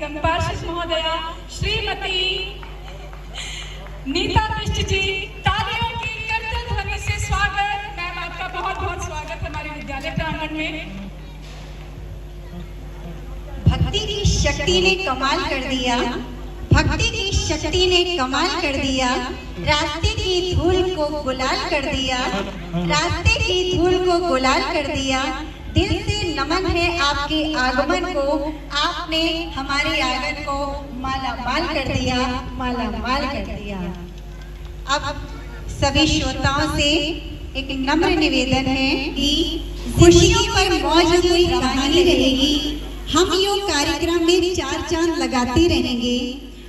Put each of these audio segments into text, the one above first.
निगम पार्षद महोदया श्रीमती नीता बिष्ट जी, तालियों की करतल ध्वनि से स्वागत। मैम आपका बहुत बहुत स्वागत हमारे विद्यालय प्रांगण में। भक्ति की शक्ति ने कमाल कर दिया, भक्ति की शक्ति ने कमाल कर दिया, रास्ते की धूल को गुलाल कर दिया, रास्ते की धूल को गुलाल कर दिया। दिल से नमन है आपके आगमन को, आपने हमारे आंगन को माला माल कर दिया, माला माल कर दिया। अब सभी श्रोताओं से एक नम्र निवेदन है कि खुशियों पर मौज हुई कहानी रहेगी। हम यूं कार्यक्रम में चार चांद लगाते रहेंगे,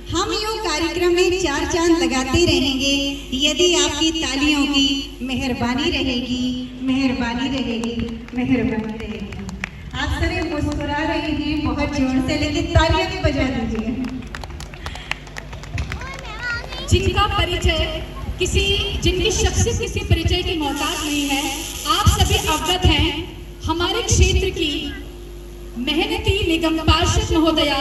हम यूं कार्यक्रम में चार चांद लगाते रहेंगे यदि आपकी तालियों की मेहरबानी रहेगी, मेहरबानी रहेगी, मेहरबानी रहेगी। आप सभी मुस्कुरा रहे हैं बहुत जोर से, लेकिन तालियां भी बजा दीजिए। जिनका परिचय जिनकी शख्सियत किसी परिचय की मोहताज नहीं है, आप सभी अवगत हैं। हमारे क्षेत्र की मेहनती निगम पार्षद महोदया,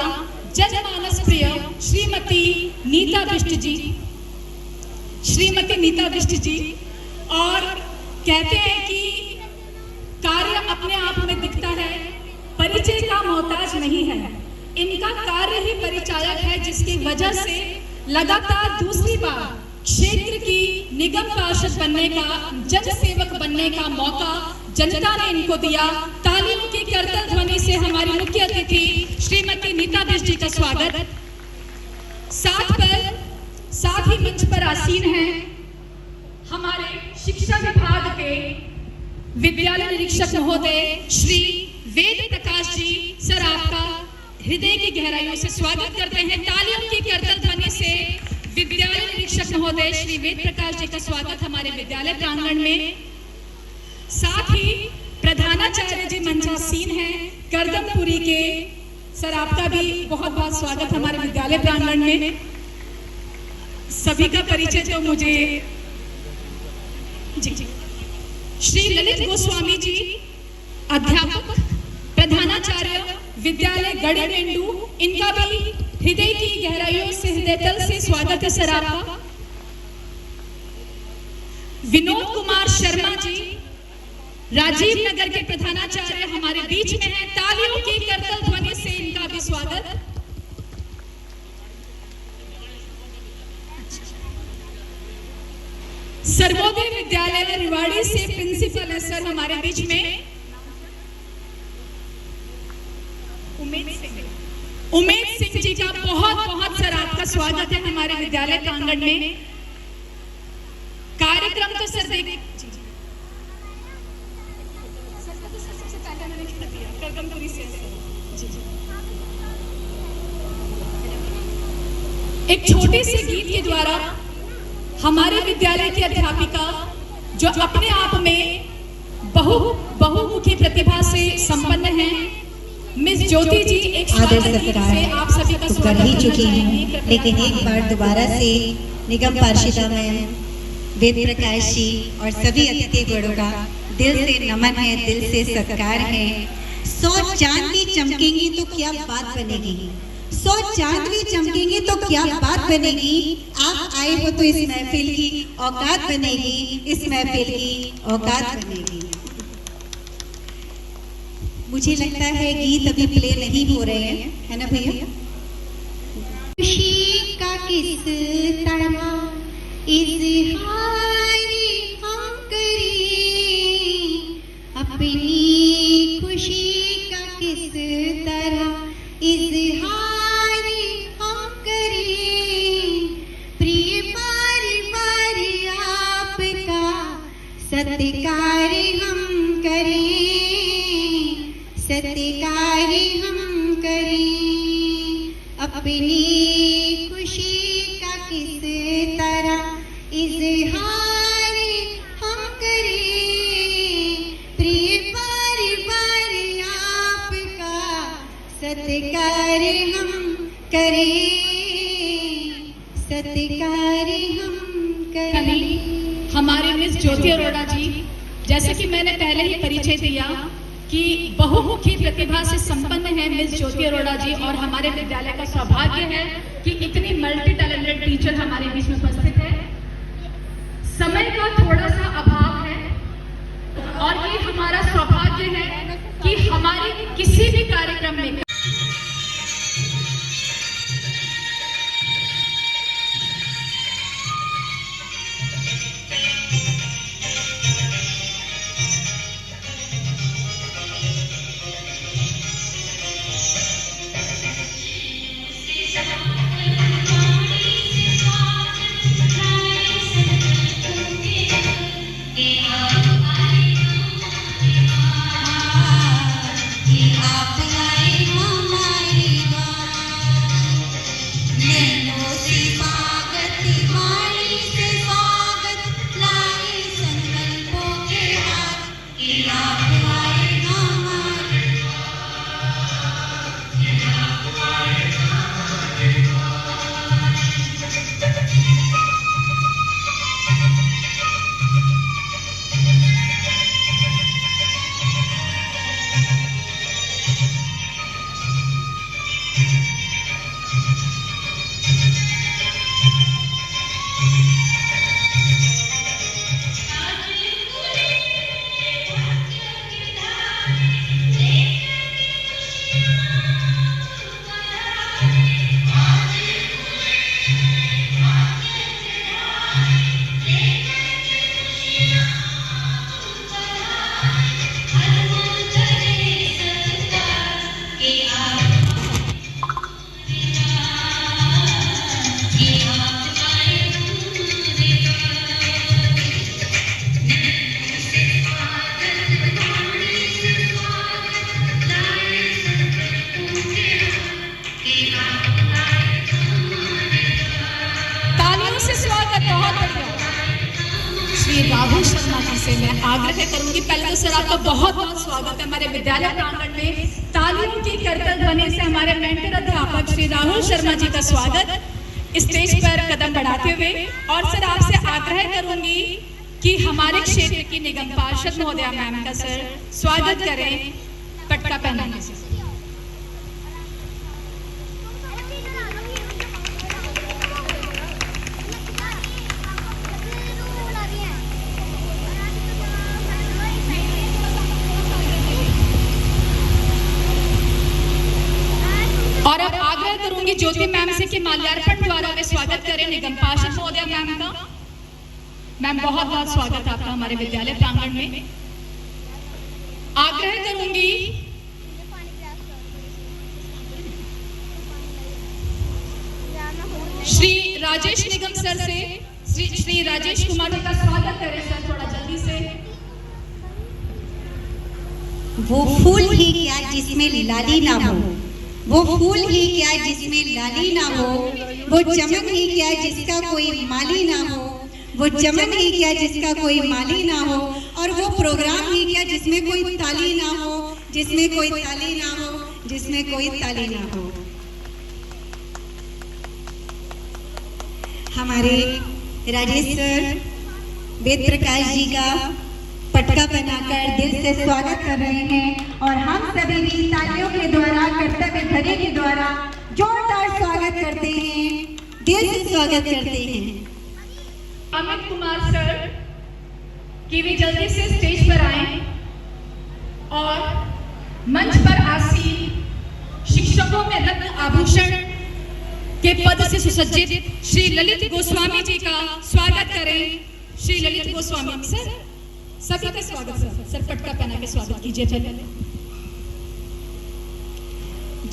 जनमानस प्रिय श्रीमती नीता बिष्ट जी, श्रीमती नीता बिष्ट जी। और कहते हैं कि कार्य अपने आप में दिखता है, परिचय का मोहताज नहीं है। इनका कार्य ही परिचायक है, जिसकी वजह से लगातार दूसरी बार क्षेत्र की निगम पार्षद बनने का, जन सेवक बनने का मौका जनता ने इनको दिया। तालियों की करतल ध्वनि से हमारी मुख्य अतिथि श्रीमती नीता बिष्ट जी का स्वागत। साथ ही मंच पर आसीन हैं हमारे शिक्षा विभाग के विद्यालय निरीक्षक महोदय श्री वेद प्रकाश जी। सर, आपका हृदय की गहराइयों से स्वागत करते हैं। तालियों की करतल ध्वनि से विद्यालय निरीक्षक महोदय श्री वेद प्रकाश जी का स्वागत हमारे विद्यालय प्रांगण में। साथ ही प्रधानाचार्य जी मंचासीन हैं करदमपुरी के। सर, आपका भी बहुत बहुत स्वागत हमारे विद्यालय प्रांगण में। सभी का परिचय तो मुझे जी। श्री ललित गोस्वामी जी, अध्यापक प्रधानाचार्य विद्यालय गढ़ीमेंडू, इनका भी हृदय की गहराइयों से, हृदय तल से स्वागत है सर आपका। विनोद कुमार शर्मा जी, राजीव नगर के प्रधानाचार्य हमारे बीच में हैं। तालियों की करतल ध्वनि से इनका भी स्वागत। सर्वोदय विद्यालय रिवाड़ी से प्रिंसिपल है सर हमारे बीच में, उमेद सिंह जी का बहुत बहुत सर आपका स्वागत है हमारे विद्यालय प्रांगण में। कार्यक्रम तो सर देख एक छोटे से गीत के द्वारा हमारे विद्यालय की अध्यापिका, जो अपने आप में बहुमुखी प्रतिभा से संपन्न हैं, मिस ज्योति जी, एक आदर सत्कार आप सभी का कर ही चुकी हैं, लेकिन एक बार दोबारा से निगम पार्षदा मैम, वेद प्रकाश जी और सभी अतिथिगणों का दिल से नमन है, दिल से सत्कार है। 100 चांद भी चमकेंगी तो क्या बात बनेगी, 100 चांद भी चमकेंगे तो क्या बात बनेगी। आप आए हो तो इस महफिल की औकात बनेगी, इस महफिल की औकात बनेगी। मुझे लगता है गीत अभी प्ले नहीं हो रहे हैं, है ना भैया? खुशी का किस तरह इज़हार हम करें, अपनी खुशी का किस तरह इज़हार हम करें। प्रिय बार बार आपका सत्कार हम करें, सत्कार हम करें। अपनी खुशी का किस तरह इज़हार हम करें। प्रिय बार बार आपका सत्कार हम करें, सत्कार हम करें। हमारे मिस ज्योति अरोड़ा जी, जैसे कि मैंने पहले ही परिचय दिया कि बहुमुखी प्रतिभा से संपन्न है मिस ज्योति अरोड़ा जी, और हमारे विद्यालय का सौभाग्य है कि इतनी मल्टी टैलेंटेड टीचर हमारे बीच में उपस्थित है। समय का थोड़ा सा अभाव है और ये हमारा सौभाग्य है कि हमारे किसी भी कार्यक्रम में राहुल शर्मा जी से मैं आग्रह करूंगी। पहले तो सर आपका बहुत बहुत स्वागत है हमारे विद्यालय प्रांगण में। तालियों की करतल ध्वनि से हमारे मेंटर अध्यापक श्री राहुल शर्मा जी का स्वागत स्टेज पर कदम बढ़ाते हुए। और सर आपसे आग्रह करूंगी कि हमारे क्षेत्र की निगम पार्षद महोदया मैम का सर स्वागत करें पटका पहनाने से। और अब आग्रह करूंगी ज्योति मैम से कि माल्यार्पण द्वारा वे स्वागत करें निगम पार्षद महोदया मैम का। मैम बहुत बहुत स्वागत है आपका हमारे विद्यालय प्रांगण में। आग्रह करूंगी श्री राजेश निगम सर से श्री राजेश कुमार जी का स्वागत करें सर थोड़ा जल्दी से। वो फूल ही क्या जिसमें लाली ना हो, वो फूल ही क्या जिसमें लाली ना हो, वो चमन ही क्या जिसका कोई माली ना हो, वो चमन ही क्या जिसका कोई माली ना हो, और वो प्रोग्राम ही क्या जिसमें कोई ताली ना हो, जिसमें कोई ताली ना हो, जिसमें कोई ताली ना हो। हमारे राजेश सर वेद प्रकाश जी का पटका बनाकर दिल से स्वागत कर रहे हैं और हम सभी भी तालियों के द्वारा कर्तव्य ध्वनि के द्वारा जोरदार स्वागत करते हैं, दिल से स्वागत करते हैं। अमित कुमार सर कि वे जल्दी से स्टेज पर आए और मंच पर आसीन शिक्षकों में रत्न आभूषण के पद से सुसज्जित श्री ललित गोस्वामी जी का स्वागत करें। श्री ललित गोस्वामी सर सभी का स्वागत सर पटका पहना के स्वागत कीजिए। पहले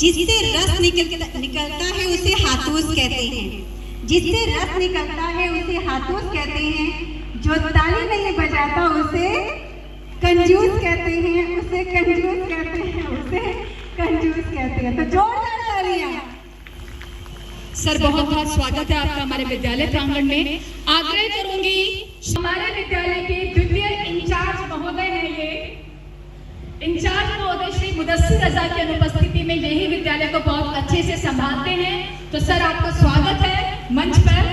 जिससे रस निकलता है उसे हाथूस कहते हैं, जिससे रस निकलता है उसे हाथूस कहते हैं, जो ताली नहीं बजाता उसे कंजूस कहते हैं, उसे कंजूस कहते हैं, उसे कंजूस कहते हैं। तो जोरदार तालियां। सर बहुत बहुत स्वागत है आपका हमारे विद्यालय प्रांगण में। आग्रह करूंगी हमारे विद्यालय के द्वितीय इंचार्ज महोदय हैं, ये इंचार्ज महोदय श्री मुदस्सिर रजा की अनुपस्थिति में यही विद्यालय को बहुत अच्छे से संभालते हैं। तो सर आपका स्वागत है मंच पर।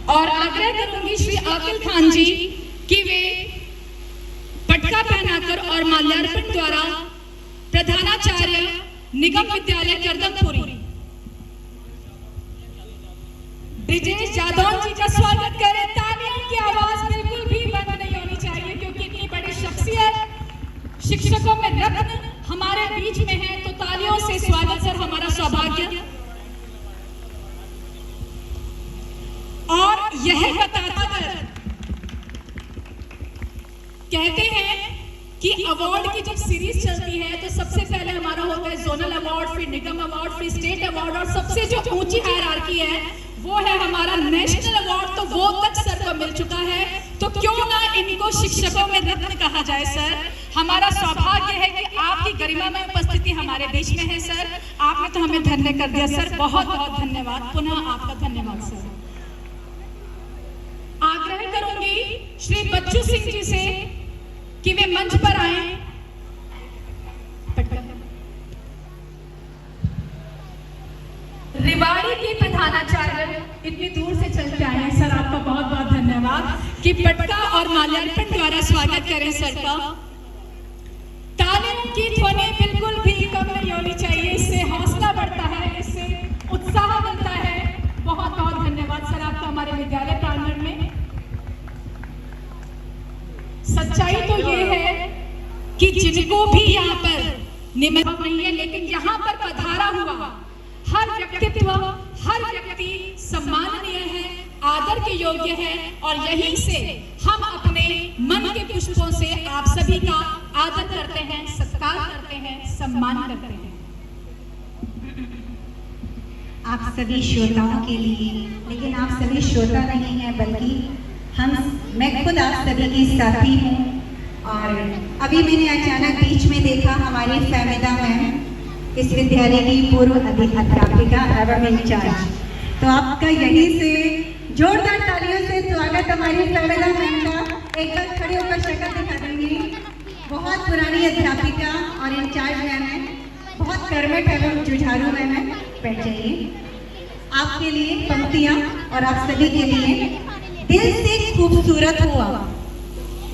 और आग्रह करूंगी श्री आकिल खान जी कि वे पटका पहनाकर और माल्यार्पण द्वारा प्रधानाचार्य निगम विद्यालय करदमपुरी ब्रिजेश जादौन जी का स्वागत करें। तालियों की आवाज बिल्कुल भी बंद नहीं होनी चाहिए, क्योंकि इतनी बड़ी शख्सियत शिक्षकों में रत्न हमारे बीच में है, तो तालियों से स्वागत सर, हमारा सौभाग्य। और यह बताता कर कहते हैं कि अवार्ड की जब सीरीज चलती है तो सबसे पहले हमारा होता है जोनल अवार्ड, फिर निगम अवार्ड, फिर स्टेट अवार्ड, और सबसे जो ऊंची हायरार्की है वो है हमारा नेशनल अवार्ड। तो वो तक सर को मिल चुका है, तो क्यों ना इनको शिक्षकों में रत्न कहा जाए। सर, हमारा सौभाग्य है कि आपकी गरिमा में उपस्थिति हमारे बीच में है। सर, आपने तो हमें धन्य कर दिया। सर, बहुत बहुत धन्यवाद, पुनः आपका धन्यवाद। सर, आग्रह करूंगी श्री बच्चू सिंह जी से कि वे मंच पर आए। रिवाड़ी के प्रधानाचार्य इतनी दूर से चल के आए हैं। सर, आपका बहुत बहुत धन्यवाद कि पटका और माल्यार्पण द्वारा स्वागत करें सर का। तालियों की ध्वनि बिल्कुल भी कम नहीं होनी चाहिए, इससे हौसला बढ़ता है, इससे उत्साह मिलता है। बहुत बहुत धन्यवाद सर आपका हमारे विद्यालय प्रांगण में। सच्चाई तो ये है कि जिनको भी यहाँ पर निमंत्रण नहीं है, लेकिन यहाँ पर पधारा हुआ हर व्यक्तित्व, हर व्यक्ति सम्माननीय है, आदर के योग्य है, और यहीं से हम अपने मन के पुष्पों से आप सभी का आदर करते हैं, सत्कार करते हैं, सम्मान करते हैं। आप सभी श्रोताओं के लिए, लेकिन आप सभी श्रोता नहीं हैं, बल्कि मैं खुद आप सभी की साथी हूँ। और अभी मैंने अचानक बीच में देखा हमारी फहमिदा मैम, इस विद्यालय की पूर्व अध्यापिका एवं इंचार्ज, तो आपका यहीं से जोरदार तालियों से स्वागत हमारी फहमिदा मैम का। एक बार खड़े होकर शक्ल दिखा देंगी। बहुत पुरानी अध्यापिका और इंचार्ज मैम है, बहुत कर्मठ एवं जुझारू मैम है। बैठ जाइए। आपके लिए पंक्तियाँ और आप सभी के लिए। दिल से खूबसूरत हो आप,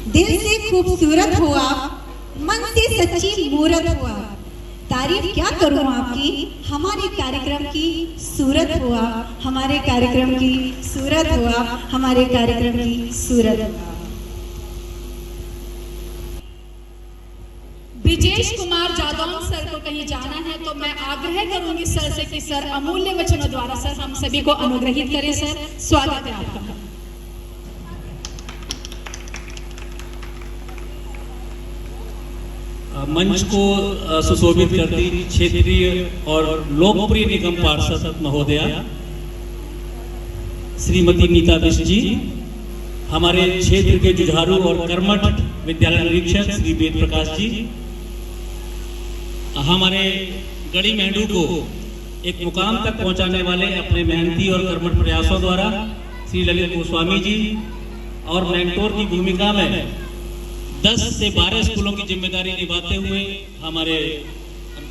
दिल से खूबसूरत हो आप, मन से सच्ची मूरत हो आप। तारीफ क्या करूं आपकी, हमारे कार्यक्रम की सूरत हो आप, हमारे कार्यक्रम की सूरत हो आप, हमारे कार्यक्रम की सूरत हो आप। ब्रिजेश कुमार जादौन सर को कहीं जाना है तो मैं आग्रह करूंगी सर से कि सर अमूल्य वचनों द्वारा सर हम सभी को अनुग्रहित करें। सर, स्वागत है आपका। मंच को सुशोभित करती क्षेत्रीय और लोकप्रिय निगम पार्षद महोदया श्रीमती नीता बिष्ट जी, हमारे क्षेत्र के जुझारू और कर्मठ विद्यालय निरीक्षक श्री वेद प्रकाश जी, हमारे गढ़ी मेंढू को एक मुकाम तक पहुंचाने वाले अपने मेहनती और कर्मठ प्रयासों द्वारा श्री ललित गोस्वामी जी, और मेंटोर की भूमिका में 10 से 12 स्कूलों की जिम्मेदारी निभाते हुए हमारे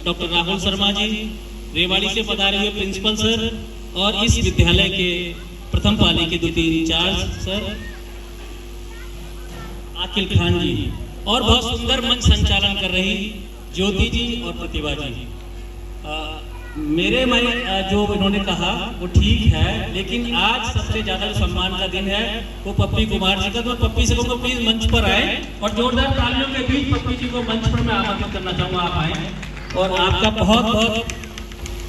डॉक्टर राहुल शर्मा जी, रेवाड़ी से पधारे हुए प्रिंसिपल सर, और इस विद्यालय के प्रथम पाली के द्वितीय इंचार्ज सर आकिल खान जी, और बहुत सुंदर मंच संचालन कर रही ज्योति जी और प्रतिभा जी। मेरे में जो इन्होंने कहा वो ठीक है, लेकिन आज सबसे ज्यादा जो सम्मान का दिन है वो पप्पी कुमार जी का। तो पप्पी से कहूँगा प्लीज मंच पर आए, और जोरदार तालियों के बीच पप्पी जी को मंच पर मैं आमंत्रित करना चाहूँगा, आप आए। और आपका बहुत बहुत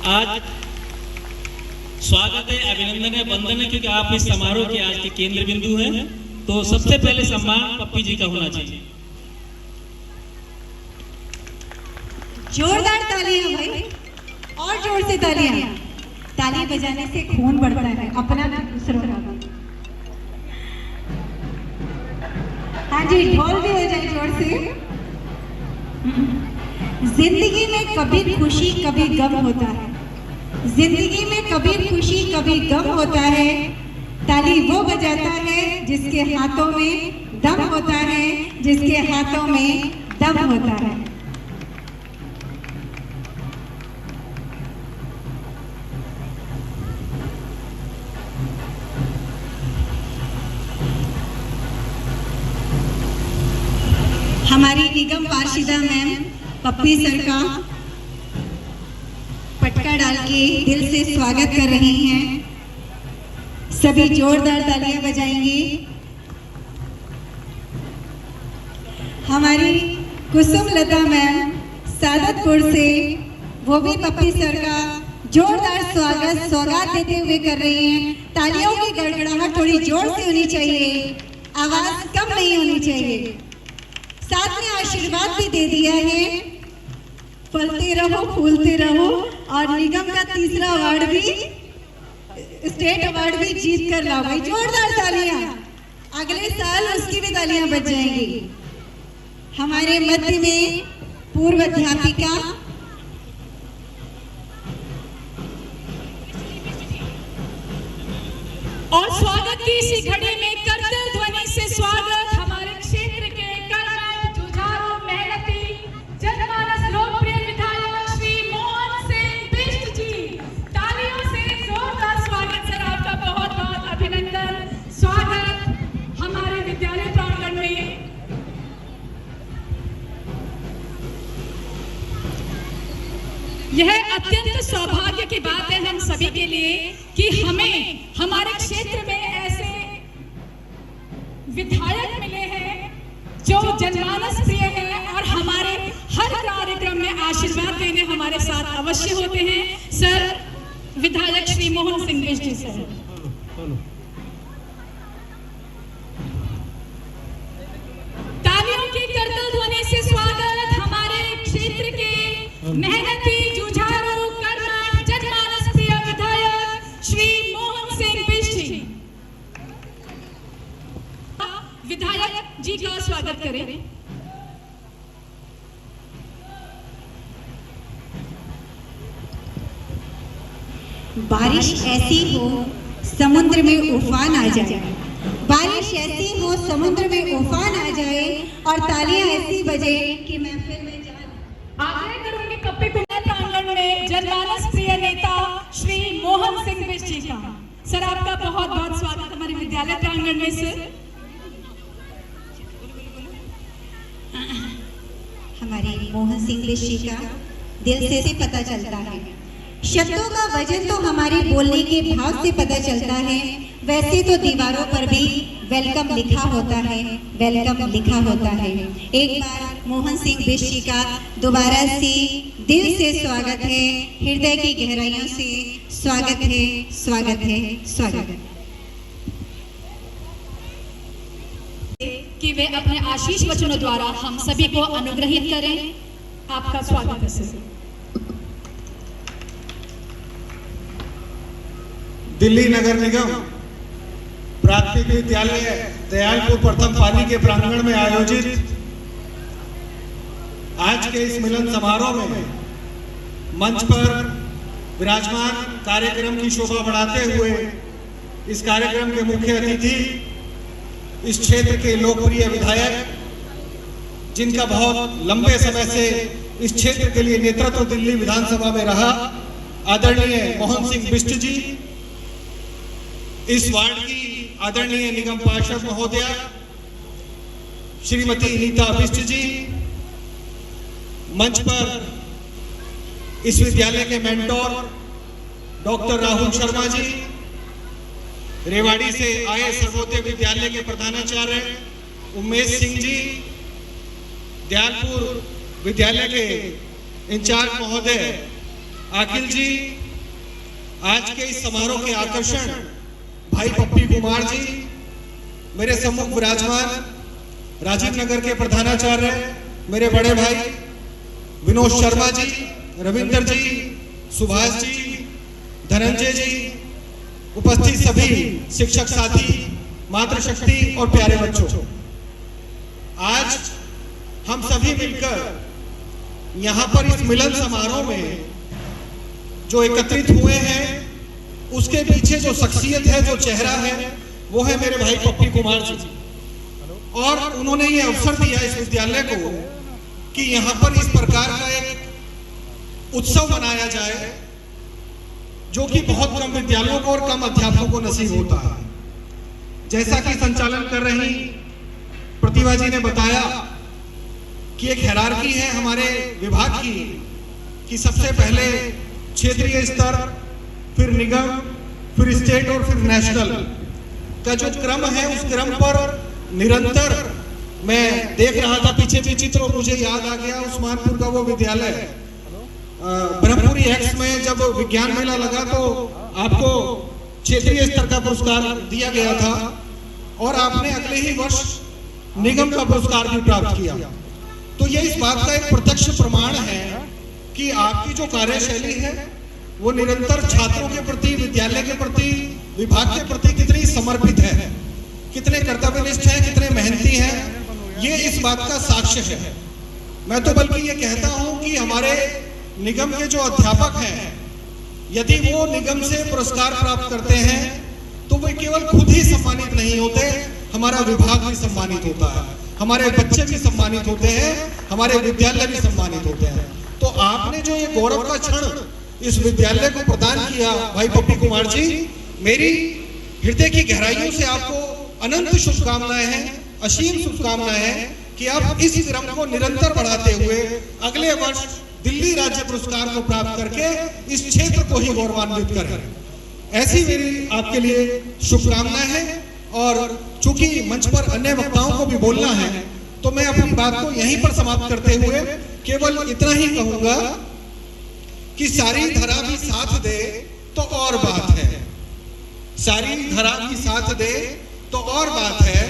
आज स्वागत है, अभिनंदन है, वंदन है, क्योंकि आप इस समारोह के आज के केंद्र बिंदु हैं। तो सबसे पहले सम्मान पप्पी जी का होना चाहिए। जोरदार तालियां भाई, और जोर से तालियां। ताली बजाने से खून बढ़ता है, अपना दूसरों का। हाँ जी, ढोल भी हो जाए जोर से। जिंदगी में कभी खुशी कभी गम होता है, जिंदगी में कभी खुशी कभी गम होता है। ताली वो बजाता है जिसके हाथों में दम होता है, जिसके हाथों में दम होता है। हमारी निगम पार्षदा मैम पप्पी सर का पटका डाल के दिल से स्वागत कर रहे हैं। सभी जोरदार तालियां बजाएंगे। हमारी कुसुम लता मैम सादतपुर से, वो भी पप्पी सर का जोरदार सौगात देते हुए कर रही हैं। तालियों की गड़गड़ाहट थोड़ी जोर से होनी चाहिए, आवाज कम नहीं होनी चाहिए। साथ में आशीर्वाद भी दे दिया है, फलते रहो फूलते रहो, और निगम का तीसरा अवार्ड भी, स्टेट अवार्ड भी जीत कर लाओ भाई। जोरदार तालियां, अगले साल उसकी भी तालियां बज जाएंगी। हमारे मध्य में पूर्व अध्यापिका और स्वागत की इसी घड़ी में करतल ध्वनि से स्वागत हमारे क्षेत्र के कर्मठ, जुझारू, मेहनती, जनमानस लोकप्रिय विधायक श्री मोहन सिंह बिष्ट जी। तालियों से जोरदार स्वागत सर, आपका बहुत बहुत अभिनंदन। स्वागत हमारे विद्यालय प्रांगण में। यह अत्यंत सौभाग्य की बात है हम सभी के लिए कि हमें हमारे क्षेत्र में ऐसे विधायक मिले हैं जो जनमानस प्रिय हैं और हमारे हर कार्यक्रम में आशीर्वाद देने हमारे साथ अवश्य होते हैं। सर, विधायक श्री मोहन सिंह बिष्ट जी सर। तालियों की करतल ध्वनि से स्वागत हमारे क्षेत्र के मेहनती, जुझारू, कर्मठ, जनमानस प्रिय विधायक श्री मोहन सिंह बिष्ट जी। विधायक जी का स्वागत करें। बारिश ऐसी हो समुद्र में उफान आ जाए, बारिश ऐसी हो समुद्र में उफान आ जाए, और तालियां ऐसी बजे कि महफिल में आग्रह करूंगी पप्पी कुमार प्रांगण में जनमानस प्रिय नेता श्री मोहन सिंह बिष्ट जी का। सर, आपका बहुत बहुत स्वागत हमारे विद्यालय प्रांगण में। सर, हमारे मोहन सिंह बिष्ट जी का दिल से पता चलता है। शब्दों का वजन तो हमारे बोलने के भाव से पता चलता है। वैसे तो दीवारों पर भी वेलकम लिखा होता है, वेलकम लिखा होता है। एक बार मोहन सिंह बिष्ट जी का दोबारा से दिल से स्वागत है, हृदय की गहराइयों से स्वागत है, स्वागत है, स्वागत है। कि वे अपने आशीष वचनों द्वारा हम सभी को अनुग्रहित करें। आपका स्वागत है सर। दिल्ली नगर निगम प्राथमिक विद्यालय दयालपुर प्रथम पाली के प्रांगण में आयोजित आज के इस मिलन समारोह में मंच पर विराजमान कार्यक्रम की शोभा बढ़ाते हुए इस कार्यक्रम के मुख्य अतिथि, इस क्षेत्र के लोकप्रिय विधायक, जिनका बहुत लंबे समय से इस क्षेत्र के लिए नेतृत्व दिल्ली विधानसभा में रहा, आदरणीय मोहन सिंह बिष्ट जी, इस वार्ड की आदरणीय निगम पार्षद महोदया श्रीमती नीता बिष्ट जी, मंच पर इस विद्यालय के मेंटोर डॉक्टर राहुल शर्मा जी, रेवाड़ी से आए सर्वोदय विद्यालय के प्रधानाचार्य उमेश सिंह जी, दयालपुर विद्यालय के इंचार्ज महोदय अखिल जी, आज के इस समारोह के आकर्षण भाई पप्पी कुमार जी, मेरे सम्मुख विराजमान राजीव नगर के प्रधानाचार्य मेरे बड़े भाई विनोद शर्मा जी, रविंदर जी, सुभाष जी, धनंजय जी, उपस्थित सभी शिक्षक साथी, मातृशक्ति और प्यारे बच्चों, आज हम सभी मिलकर यहाँ पर इस मिलन समारोह में जो एकत्रित हुए हैं, उसके पीछे जो शख्सियत है, जो चेहरा है, वो है मेरे भाई पप्पी कुमार जी। और उन्होंने ये अवसर दिया इस विद्यालय को कि यहाँ पर इस प्रकार का एक उत्सव मनाया जाए, जो कि बहुत कम विद्यालयों को और कम अध्यापकों को नसीब होता है। जैसा कि संचालन कर रही प्रतिभा जी ने बताया कि एक हायरार्की है हमारे विभाग की कि सबसे पहले क्षेत्रीय स्तर, फिर निगम, फिर स्टेट और फिर नेशनल का जो क्रम है, उस क्रम पर निरंतर मैं देख रहा था पीछे भी चित्र, और मुझे याद आ गया उस्मानपुर का वो विद्यालय ब्रह्मपुरी एक्स में जब विज्ञान मेला लगा तो आपको क्षेत्रीय स्तर का पुरस्कार दिया गया था और आपने अगले ही वर्ष निगम का पुरस्कार भी प्राप्त किया। तो ये इस बात का एक प्रत्यक्ष प्रमाण है कि आपकी जो कार्यशैली है वो निरंतर छात्रों के प्रति, विद्यालय के प्रति, विभाग के प्रति कितनी समर्पित है, कितने कर्तव्यनिष्ठ हैं, कितने मेहनती हैं, ये इस बात का साक्ष्य है। मैं तो बल्कि ये कहता हूं कि हमारे निगम के जो अध्यापक हैं, यदि वो निगम से पुरस्कार प्राप्त करते हैं तो वे केवल खुद ही सम्मानित नहीं होते, हमारा विभाग भी सम्मानित होता है, हमारे बच्चे भी सम्मानित होते हैं, हमारे विद्यालय भी सम्मानित होते हैं। तो आपने जो ये गौरव का क्षण इस विद्यालय को प्रदान किया भाई पप्पी कुमार जी, मेरी हृदय की गहराइयों से आपको अनंत शुभकामनाएं हैं, असीम शुभकामनाएं हैं कि आप इस क्रम को निरंतर बढ़ाते हुए अगले वर्ष दिल्ली राज्य पुरस्कार को प्राप्त करके इस क्षेत्र को ही गौरवान्वित करें। ऐसी मेरी आपके लिए शुभकामनाएं हैं। और चूंकि मंच पर अन्य वक्ताओं को भी बोलना है तो मैं अपनी बात को यहीं पर समाप्त करते हुए केवल इतना ही कहूंगा कि सारी धरा भी साथ दे तो और बात है, सारी धरा भी साथ दे तो और बात है,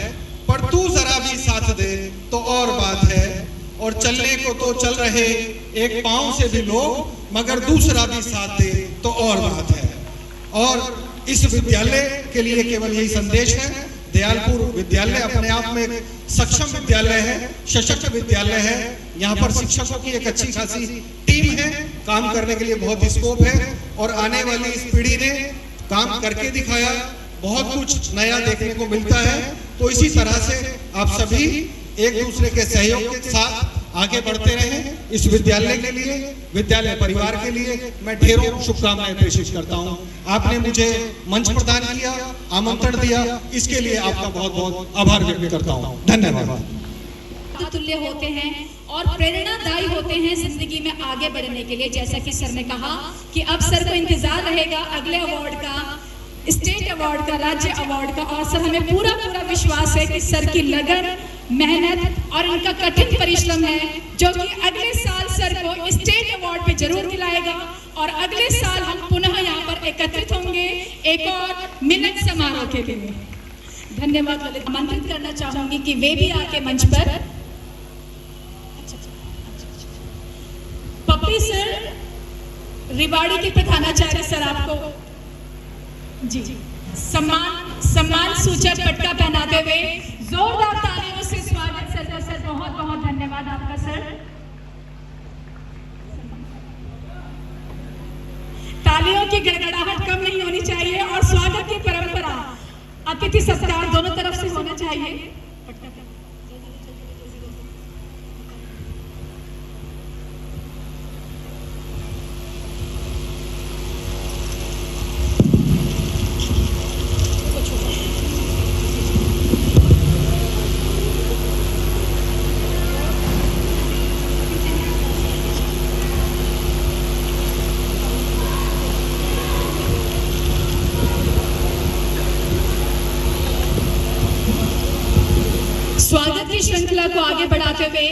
पर तू जरा भी साथ दे तो और बात है। और चलने को तो चल रहे एक पांव से भी लोग, मगर दूसरा भी साथ दे तो और बात है। और इस विद्यालय के लिए केवल यही संदेश है, दयालपुर विद्यालय अपने आप में एक सक्षम विद्यालय है, सशक्त विद्यालय है। यहाँ पर शिक्षकों की एक अच्छी खासी टीम है, काम करने के लिए बहुत स्कोप है और आने वाली इस पीढ़ी ने काम करके दिखाया, बहुत कुछ नया देखने को मिलता है। तो इसी तरह से आप सभी एक दूसरे के सहयोग के साथ आगे बढ़ते रहें। इस विद्यालय के लिए, विद्यालय परिवार के लिए मैं ढेरों शुभकामनाएं प्रेषित करता हूं। आपने मुझे मंच प्रदान किया, आमंत्रण दिया, इसके लिए आपका बहुत बहुत आभार व्यक्त करता हूं। धन्यवाद। तुल्य होते हैं और प्रेरणादायी होते हैं जिंदगी में आगे बढ़ने के लिए। जैसा कि सर ने कहा कि अब सर को इंतजार रहेगा अगले अवार्ड का, स्टेट अवार्ड का, राज्य अवार्ड का। और सर हमें पूरा विश्वास है कि सर की लगन, मेहनत और इनका कठिन परिश्रम है जो कि अगले साल सर को स्टेट अवार्ड पे जरूर दिलाएगा। और अगले साल हम पुनः यहाँ पर एकत्रित होंगे एक और मिलन समारोह के लिए। धन्यवाद। आमंत्रित करना चाहूंगी कि वे भी आके मंच पर। पप्पी सर, रिवाड़ी के प्रधानाचार्य सर, आपको जी सम्मान सूचक पटका पहनाते हुए जोरदार तालियों से स्वागत सर का। सर बहुत बहुत धन्यवाद आपका सर। तालियों की गड़गड़ाहट कम नहीं होनी चाहिए और स्वागत की परंपरा, अतिथि सत्कार दोनों तरफ से होना चाहिए। स्वागत की श्रृंखला को आगे बढ़ाते हुए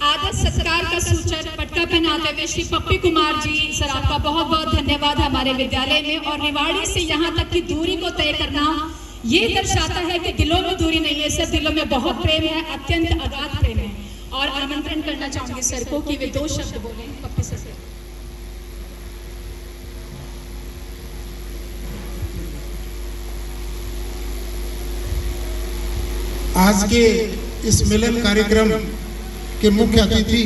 आदर सत्कार का सूचक पटका पहनाते हुए श्री पप्पी कुमार जी सर, आपका बहुत बहुत धन्यवाद हमारे विद्यालय में। और रिवाड़ी से यहाँ तक की दूरी को तय करना ये दर्शाता है कि दिलों में दूरी नहीं है सर, दिलों में बहुत प्रेम है, अत्यंत अगाध प्रेम है। और आमंत्रण करना चाहूंगी सर को कि वे 2 शब्द बोलें। पप्पी सर से आज के इस मिलन कार्यक्रम के मुख्य अतिथि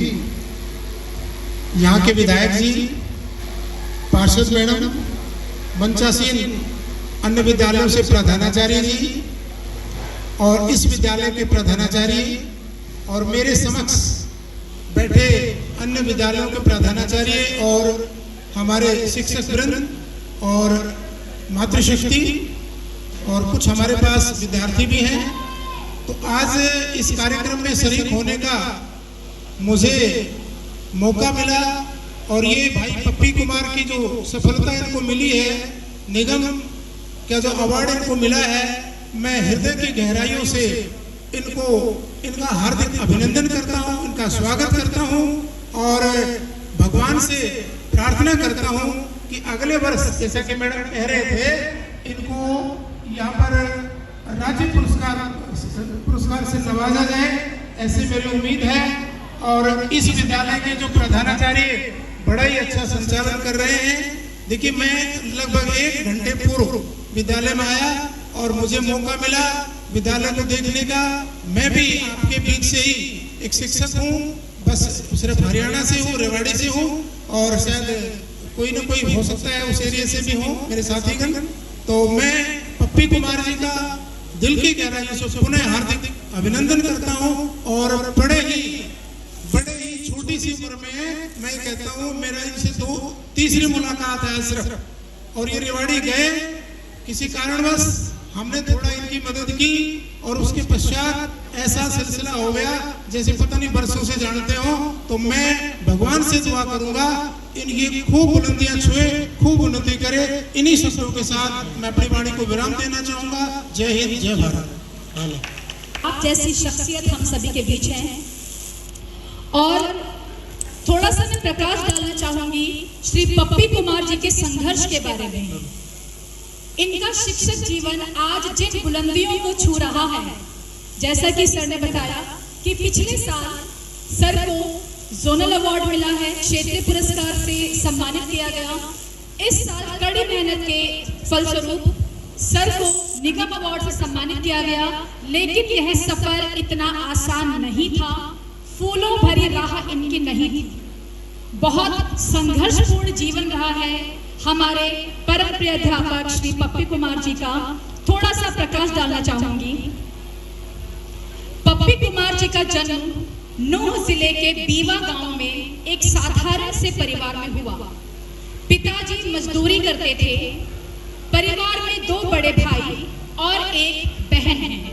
यहाँ के विधायक जी, पार्षद मैडम, मंचासीन अन्य विद्यालयों से प्रधानाचार्य जी और इस विद्यालय के प्रधानाचार्य और मेरे समक्ष बैठे अन्य विद्यालयों के प्रधानाचार्य और हमारे शिक्षक वृंद और मातृशक्ति और कुछ हमारे पास विद्यार्थी भी हैं। तो आज इस कार्यक्रम में शरीक होने का मुझे मौका मिला और ये भाई पप्पी कुमार की जो सफलता इनको मिली है, निगम का जो अवार्ड इनको मिला है, मैं हृदय की गहराइयों से इनका हार्दिक अभिनंदन करता हूँ, इनका स्वागत करता हूँ और भगवान से प्रार्थना करता हूँ कि अगले वर्ष, जैसा कि मैडम कह रहे थे, इनको यहाँ पर राज्य पुरस्कार से नवाजा जाए, ऐसी मेरी उम्मीद है। और इस विद्यालय के जो प्रधानाचार्य बड़ा ही अच्छा संचालन कर रहे हैं। देखिए, मैं लगभग 1 घंटे पूर्व विद्यालय में आया और मुझे मौका मिला विद्यालय को देखने का। मैं भी आपके बीच से ही एक शिक्षक हूँ, बस सिर्फ हरियाणा से हूँ, रेवाड़ी से हूँ और शायद कोई ना कोई हो सकता है उस एरिया से भी हो मेरे साथीगण। तो मैं पप्पी कुमार जी का दिल की गहराइयों से पुनः हार्दिक अभिनंदन करता हूँ और बड़े ही छोटी सी उम्र में मैं कहता हूँ मेरा इनसे तीसरी मुलाकात है सिर्फ। और ये रेवाड़ी गए, किसी कारणवश हमने थोड़ा इनकी मदद की और उसके पश्चात ऐसा सिलसिला हो गया जैसे पता नहीं बरसों से जानते हो। तो मैं भगवान से दुआ करूंगा इनकी खूब बुलंदियां छुए, खूब उन्नति करे। इन्हीं शब्दों के साथ मैं अपनी वाणी को विराम देना चाहूंगा। जय हिंद, जय भारत। आप जैसी शख्सियत हम सभी के बीच है और थोड़ा सा मैं प्रकाश डालना चाहूंगी श्री पप्पी कुमार जी के संघर्ष के बारे में। इनका शिक्षक जीवन आज जिन बुलंदियों को छू रहा है, जैसा कि सर ने बताया कि पिछले साल सर को जोनल अवार्ड मिला है, क्षेत्रीय पुरस्कार से सम्मानित किया गया। इस साल कड़ी मेहनत के फलस्वरूप सर को निगम अवार्ड से सम्मानित किया गया। लेकिन यह सफर इतना आसान नहीं था, फूलों भरी राह इनकी नहीं थी। बहुत संघर्षपूर्ण जीवन रहा है हमारे परम प्रिय अध्यापक श्री पप्पी कुमार जी का। थोड़ा सा प्रकाश डालना चाहूंगी। पप्पी कुमार जी का जन्म नूह जिले के बीवा गांव में एक साधारण से परिवार में हुआ। पिताजी मजदूरी करते थे। परिवार में 2 बड़े भाई और एक बहन है।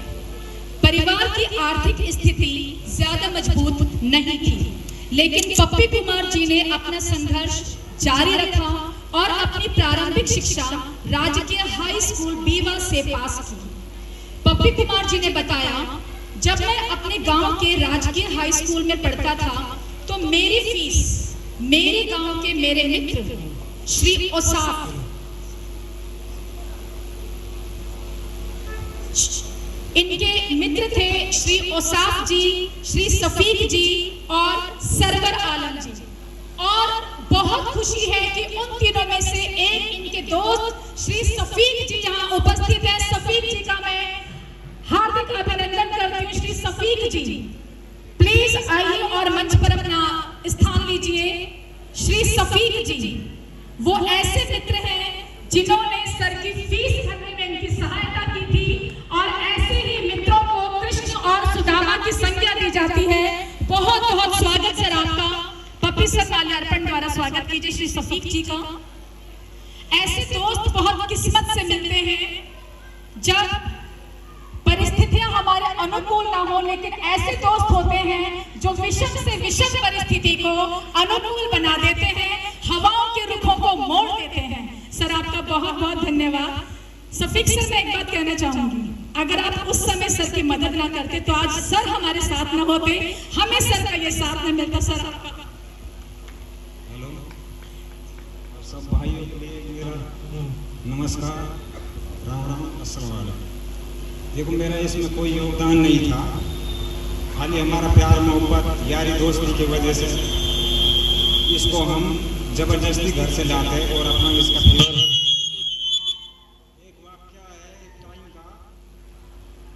परिवार की आर्थिक स्थिति ज्यादा मजबूत नहीं थी, लेकिन पप्पी कुमार जी ने अपना संघर्ष जारी रखा और अपनी प्रारंभिक शिक्षा राजकीय हाई स्कूल बीवा से पास की। पप्पी कुमार जी ने बताया, जब मैं अपने गांव के राजकीय हाई स्कूल में पढ़ता था तो मेरी फीस मेरे गांव के मेरे मित्र श्री ओसाफ, इनके मित्र थे श्री ओसाफ जी, श्री सफीक जी और सरवर आलम जी। और बहुत खुशी है कि उन तीनों में से एक इनके दोस्त श्री सफीक जी यहाँ उपस्थित है। सफीक जी का मैं हार्दिक अभिनंदन करती हूँ। श्री सफीक जी प्लीज आइए और मंच पर अपना स्थान लीजिए। श्री सफीक जी वो ऐसे मित्र हैं जिन्होंने सर की फीस भरने में इनकी सहायता की थी और ऐसे ही मित्रों को कृष्ण और सुदामा की संज्ञा दी जाती है। बहुत बहुत स्वागत सर आपका। पप्पी सर माल्यार्पण द्वारा स्वागत कीजिए श्री सफीक जी का। ऐसे दोस्त बहुत किस्मत से मिलते हैं जब परिस्थितियां हमारे अनुकूल ना हो, लेकिन ऐसे दोस्त होते हैं जो विषम से विषम परिस्थिति को अनुकूल बना देते हैं, हवाओं के रुखों को मोड़ देते हैं। सर आपका बहुत बहुत धन्यवाद। सफीक सर मैं एक बात कहना चाहूंगी, अगर आप उस समय सर की मदद ना करते तो आज सर हमारे साथ न होते, हमें सर का ये साथ न मिलता। सर आपका हेलो सब भाइयों के लिए मेरा नमस्कार, राम राम, अस्सलाम वालेकुम। देखो मेरा इसमें कोई योगदान नहीं था, खाली हमारा प्यार मोहब्बत यारी दोस्ती की वजह से इसको हम जबरदस्ती घर से लाते और अपना इसका एक वाक्य है एक टाइम का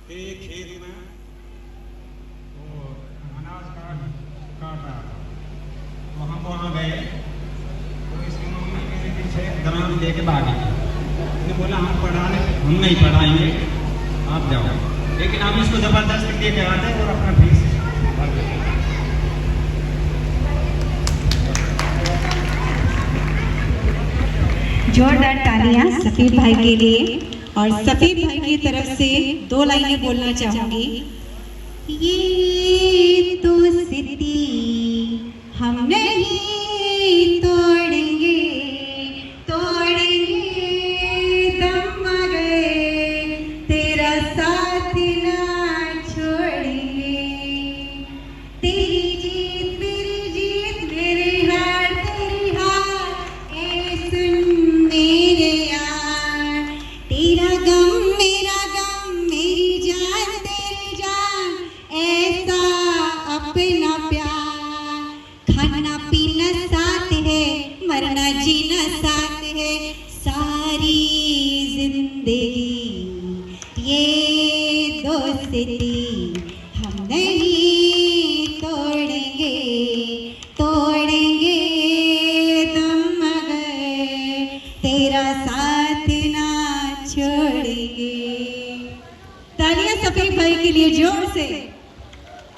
कि खेत में वो अनाज काट रहा था, वहाँ गए तो इसकी मम्मी मेरे पीछे दराम लेके भागी। उसने बोला हम नहीं पढ़ाएंगे, आप जाओ, लेकिन हम इसको जबरदस्ती लेके आते और अपना फीस भर देते। जोरदार तालियां सफीक भाई के लिए। और सफीक भाई की तरफ से 2 लाइनें बोलना चाहूंगी। ये दोस्ती हम नहीं तोड़ेंगे, तोड़ेंगे दम मगर तेरा साथ ना छोड़ेंगे। तेरी जीत मेरी हार तेरी हार, ए सुन मेरे यार। तेरा गम मेरा गम, मेरी जान तेरी जान, ऐसा अपना प्यार। खाना पीना साथ है, मरना जीना साथ है, सारी जिंदगी ये दोस्ती हम नहीं तोड़ेंगे, तोड़ेंगे दम मगर तेरा साथ ना छोड़ेंगे। तालियां सफीक भाई के लिए जोर से।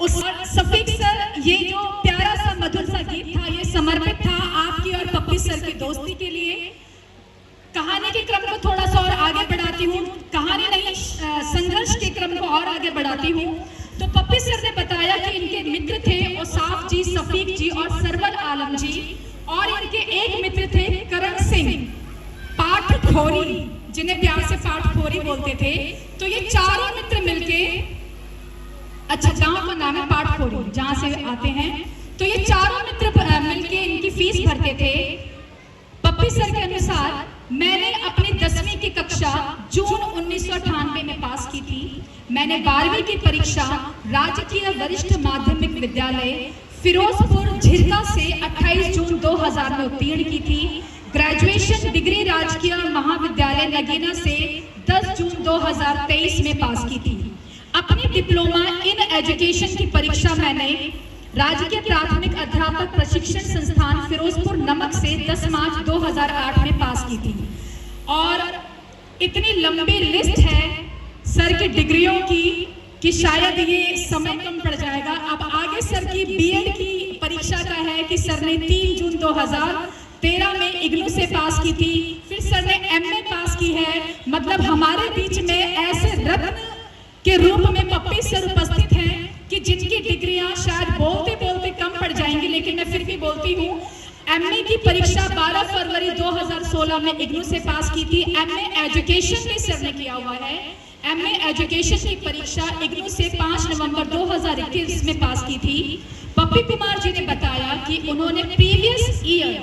उस सफीक सर, ये जो प्यारा सा मधुर सा गीत था, ये समर्पित था आपकी और पप्पी सर की दोस्ती के लिए। कहानी के क्रम को थोड़ा सा और आगे बढ़ाती हूँ, कहानी नहीं संघर्ष के क्रम को और आगे बढ़ाती हूँ। तो पप्पी सर ने बताया कि इनके मित्र थे औसाफ जी, सफीक जी और सरवर आलम जी, और इनके एक मित्र थे करण सिंह पाठखोरी, जिन्हें प्यार से पाठखोरी बोलते थे। तो ये चारों मित्र मिलके, अच्छा गांव का नाम है पाठखोरी जहां से आते हैं, तो ये चारों मित्र मिलके इनकी फीस भरते थे। पप्पी सर के अनुसार मैंने अपनी 10वीं की कक्षा जून 1998 में पास की थी। मैंने 12वीं की परीक्षा राजकीय वरिष्ठ माध्यमिक विद्यालय फिरोजपुर झिरका से 28 जून 2000 में उत्तीर्ण की थी। ग्रेजुएशन डिग्री राजकीय महाविद्यालय नगीना से 10 जून 2023 में पास की थी। अपनी डिप्लोमा इन एजुकेशन की परीक्षा मैंने राजकीय प्राथमिक अध्यापक प्रशिक्षण संस्थान फिरोजपुर नमक से 10 मार्च 2008 में पास की थी। और इतनी लंबी लिस्ट है सर की डिग्रियों की कि शायद ये समय कम पड़ जाएगा। अब आगे सर की बीएड की परीक्षा का है कि सर ने 3 जून 2013 में इग्नू से पास की थी, फिर सर ने एमए पास की है। मतलब हमारे बीच में ऐसे रत्न के रूप में पप्पी सर उपस्थित हैं कि जिनकी डिग्रियां शायद बोलते बोलते कम पड़ जाएंगी, लेकिन मैं फिर भी बोलती हूँ। एमए की परीक्षा 12 फरवरी 2016 में इग्नू से पास की थी। एमए एजुकेशन में सर ने किया हुआ है। एमए एजुकेशन की परीक्षा इग्नू से 5 नवंबर 2021 में पास की थी। पप्पी कुमार जी ने बताया कि उन्होंने प्रीवियस ईयर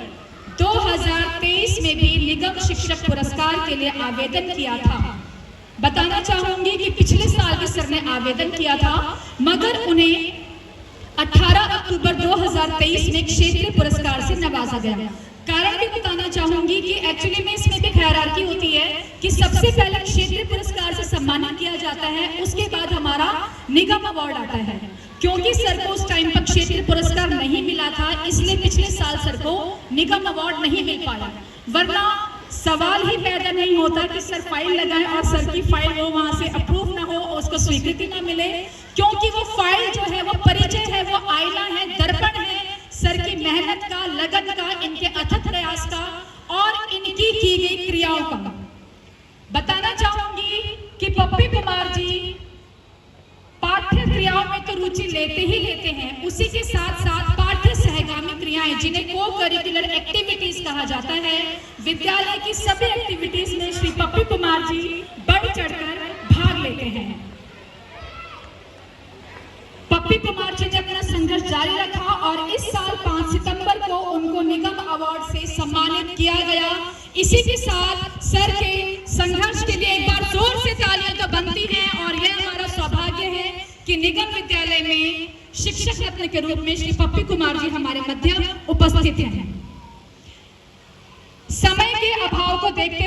2023 में भी निगम शिक्षक पुरस्कार के लिए आवेदन किया था। बताना चाहूंगी कि पिछले साल भी सर ने आवेदन किया था, मगर उन्हें 18 अक्टूबर 2023 में क्षेत्रीय पुरस्कार से नवाजा गया। कारण भी बताना चाहूंगी कि एक्चुअली में इसमें भी हायरार्की होती है कि सबसे पहले क्षेत्रीय पुरस्कार से सम्मानित किया जाता है, उसके बाद हमारा निगम अवार्ड आता है। क्योंकि सर को उस टाइम पर क्षेत्रीय पुरस्कार नहीं मिला था, इसलिए पिछले साल सर को निगम अवार्ड नहीं मिल पाया। वरना सवाल ही पैदा नहीं होता कि सर फाइल लगाएं और सर की फाइल वो वहां से अप्रूव ना हो, उसको स्वीकृति ना मिले, क्योंकि वो फाइल जो है वो परिचय है, वो आईना है, दर्पण है सर की मेहनत का, लगन का, इनके अथक प्रयास का और इनकी की गई क्रियाओं का। बताना चाहूंगी कि पप्पी कुमार जी पाठ्य क्रियाओं में तो रुचि लेते ही लेते हैं, उसी के साथ साथ पाठ्य सहगामी क्रियाएं जिन्हें को करिकुलर एक्टिविटीज कहा जाता है, विद्यालय की सभी एक्टिविटीज में श्री पप्पी कुमार जी बढ़ चढ़कर भाग लेते हैं। पप्पी कुमार जी ने अपना संघर्ष जारी रखा और इस साल 5 सितंबर को उनको निगम अवार्ड से सम्मानित किया गया। इसी के साथ सर के संघर्ष के लिए एक बार जोर से तालियां तो बनती हैं और यह हमारा सौभाग्य है कि निगम विद्यालय में शिक्षक रत्न के रूप में श्री पप्पी कुमार जी हमारे मध्य उपस्थित हैं। समय के अभाव को देखते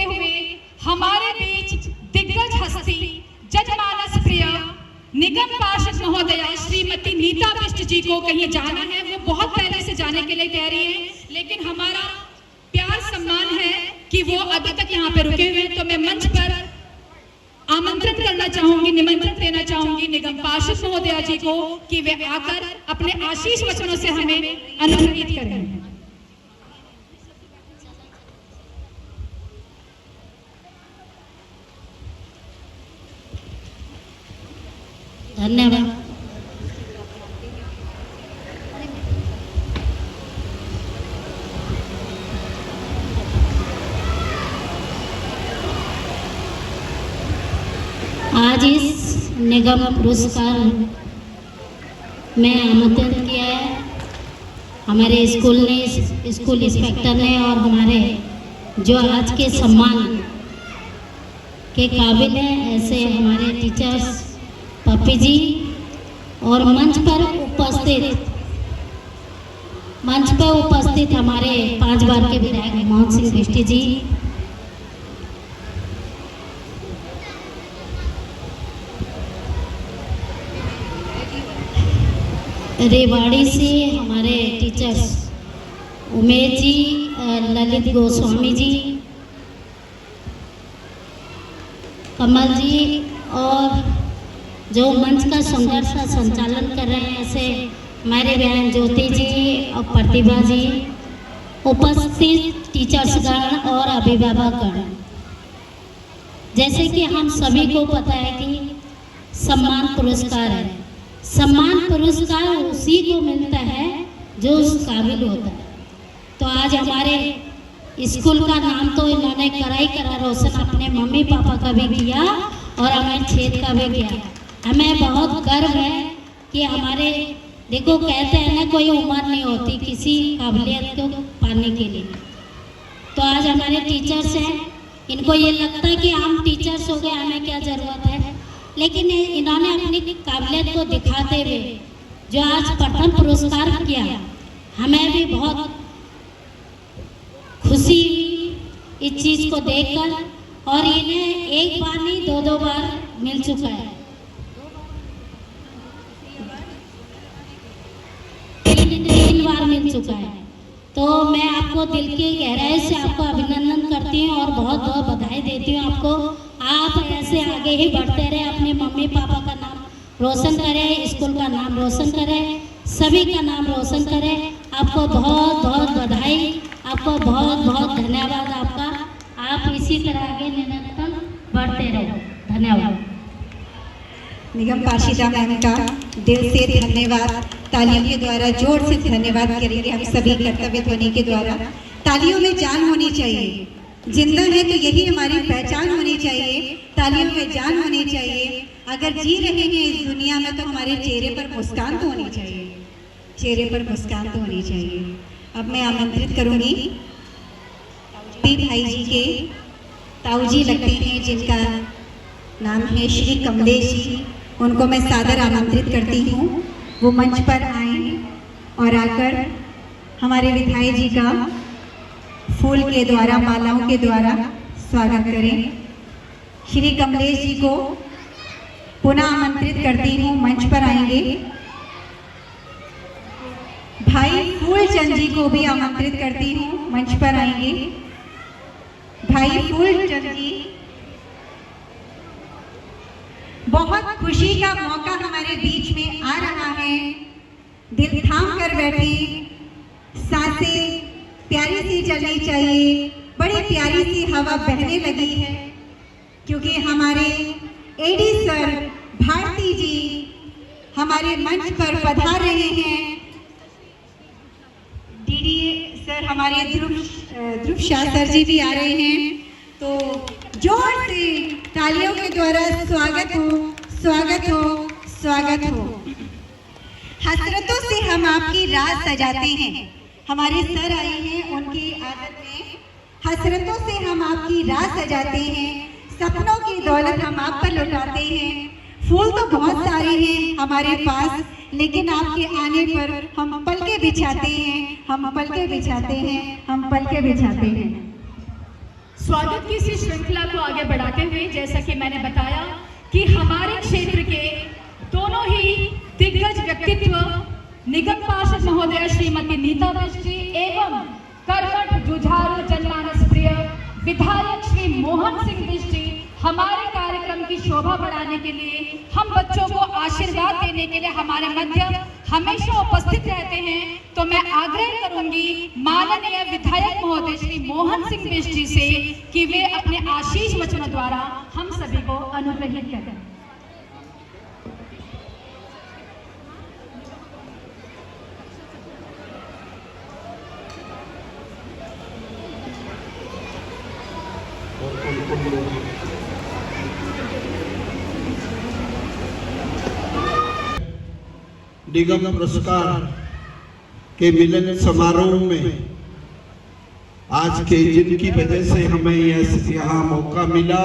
हुए हमारे बीच दिग्गज हस्ती जनमानस प्रिय निगम पार्षद महोदया श्रीमती नीता बिष्ट जी को कहीं जाना है, वो बहुत पहले से जाने के लिए कह रही है, लेकिन हमारा प्यार सम्मान है कि वो अभी तक यहाँ पे रुके हुए हैं। तो मैं मंच पर आमंत्रण करना चाहूंगी, निमंत्रण देना चाहूंगी निगम पार्षद महोदया जी को कि वे आकर अपने आशीष वचनों से हमें अनुप्राणित करें। धन्यवाद। आज इस निगम पुरस्कार में आमंत्रित किया है हमारे स्कूल ने, स्कूल इंस्पेक्टर ने, और हमारे जो आज के सम्मान के काबिल हैं ऐसे हमारे टीचर्स पप्पी जी, और मंच पर उपस्थित हमारे 5 बार के विधायक मोहन सिंह बिष्टी जी, रेवाड़ी से हमारे टीचर्स उमेश जी, ललित गोस्वामी जी, कमल जी, और जो मंच का सुंदर सा संचालन कर रहे हैं ऐसे हमारे बहन ज्योति जी और प्रतिभा जी, उपस्थित टीचर्सगण और अभिभावकगण। जैसे कि हम सभी को पता है कि सम्मान पुरस्कार है, सम्मान पुरस्कार उसी को मिलता है जो उस काबिल होता है। तो आज हमारे स्कूल का नाम तो इन्होंने करा रोशन, अपने मम्मी पापा का भी किया और हमारे क्षेत्र का भी किया। हमें बहुत गर्व है कि हमारे, देखो कहते हैं ना कोई उम्र नहीं होती किसी काबिलियत को पाने के लिए। तो आज हमारे टीचर्स हैं, इनको ये लगता है कि हम टीचर्स हो गए, हमें क्या ज़रूरत है, लेकिन इन्होंने अपनी काबिलियत को दिखाते हुए जो आज प्रथम पुरस्कार किया, हमें भी बहुत खुशी हुई इस चीज़ को देखकर। और इन्हें एक बार नहीं 2 बार मिल चुका है, 3 बार मिल चुका है। तो मैं आपको दिल की गहराई से आपको अभिनंदन करती हूँ और बहुत बहुत बधाई देती हूँ आपको। आप ऐसे आगे ही बढ़ते रहे, अपने मम्मी पापा का नाम रोशन करें, स्कूल का नाम रोशन करें, सभी का नाम रोशन करें। आपको बहुत बहुत बधाई, आपको बहुत बहुत धन्यवाद आपका। आप इसी तरह आगे निरंतर बढ़ते रहो। धन्यवाद। निगम पार्षिका मैम का दिल से धन्यवाद। तालियों के द्वारा जोर से धन्यवाद करेंगे हम सभी कर्तव्य ध्वनि के द्वारा। तालियों में जान होनी चाहिए, जिंदा है तो यही हमारी पहचान होनी चाहिए, तालियों में जान होनी चाहिए। अगर जी रहे हैं इस दुनिया में तो हमारे चेहरे पर मुस्कान तो होनी चाहिए, चेहरे पर मुस्कान तो होनी चाहिए। अब मैं आमंत्रित करूंगी भाई जी के ताऊ जी लगते हैं जिनका नाम है श्री कमलेश जी, उनको मैं सादर आमंत्रित करती हूँ वो मंच पर आए और आकर हमारे विधायक जी का फूल के द्वारा, मालाओं के द्वारा स्वागत करें। श्री कमलेश जी को पुनः आमंत्रित करती हूँ, मंच पर आएंगे। भाई फूलचंद जी को भी आमंत्रित करती हूँ, मंच पर आएंगे। भाई फूलचंद जी, बहुत खुशी का मौका हमारे बीच में आ रहा है। दिल थाम कर बैठे, सांसें प्यारी सी चलनी चाहिए, बड़ी प्यारी सी हवा बहने लगी है क्योंकि हमारे एडी सर भारती जी हमारे मंच पर पधार रहे हैं। डीडी सर हमारे ध्रुव शाह सर जी भी आ रहे हैं, तो जोर से तालियों के द्वारा स्वागत हो, स्वागत हो, स्वागत हो। हसरतों से हम आपकी रात सजाते हैं। हमारे सर आए हैं, उनकी आदत में हसरतों से हम आपकी रात सजाते हैं, सपनों की दौलत हम आप पर लुटाते हैं। फूल तो बहुत सारे हैं हमारे पास, लेकिन आपके आने पर हम पलके बिछाते हैं, हम पलके बिछाते हैं, हम पलके बिछाते हैं। स्वागत की इसी श्रृंखला को आगे बढ़ाते हुए जैसा कि मैंने बताया कि हमारे क्षेत्र के दोनों ही दिग्गज व्यक्तित्व निगम पार्षद महोदया श्रीमती नीता बिष्टी एवं कर्मठ जुझारू जनमानस प्रिय विधायक श्री मोहन सिंह बिष्टी हमारे कार्यक्रम की शोभा बढ़ाने के लिए, हम बच्चों को आशीर्वाद देने के लिए हमारे मध्य हमेशा उपस्थित रहते हैं। तो मैं आग्रह करूंगी माननीय विधायक महोदय श्री मोहन सिंह बिष्टी से कि वे अपने आशीष वचनों द्वारा हम सभी को अनुग्रहित करें। निगम पुरस्कार के मिलन समारोह में आज के जिनकी वजह से हमें यहाँ मौका मिला,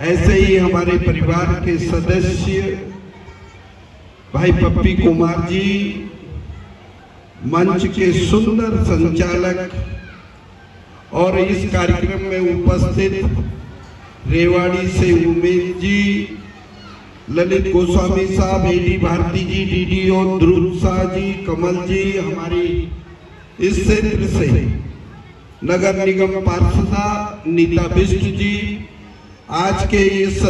ऐसे ही हमारे परिवार के सदस्य भाई पप्पी कुमार जी, मंच के सुंदर संचालक और इस कार्यक्रम में उपस्थित रेवाड़ी से उमेश जी, ललित गोस्वामी साहब, एडी भारती जी, डीडीओ ध्रुव शाह जी, कमल जी, हमारी इस क्षेत्र से नगर निगम पार्षदा नीता बिष्ट जी, आज के इस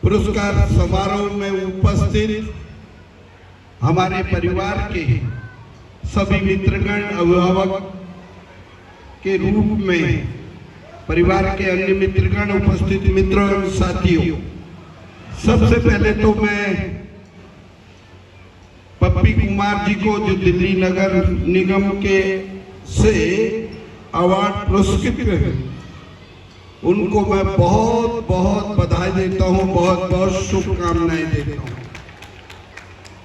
पुरस्कार समारोह में उपस्थित हमारे परिवार के सभी मित्रगण, अभिभावक के रूप में परिवार के अन्य मित्रगण, उपस्थित मित्रों एवं साथियों, सबसे पहले तो मैं पप्पी कुमार जी को जो दिल्ली नगर निगम के से अवार्ड पुरस्कृत हैं, उनको मैं बहुत बहुत बधाई देता हूं, बहुत बहुत शुभकामनाएं देता हूं।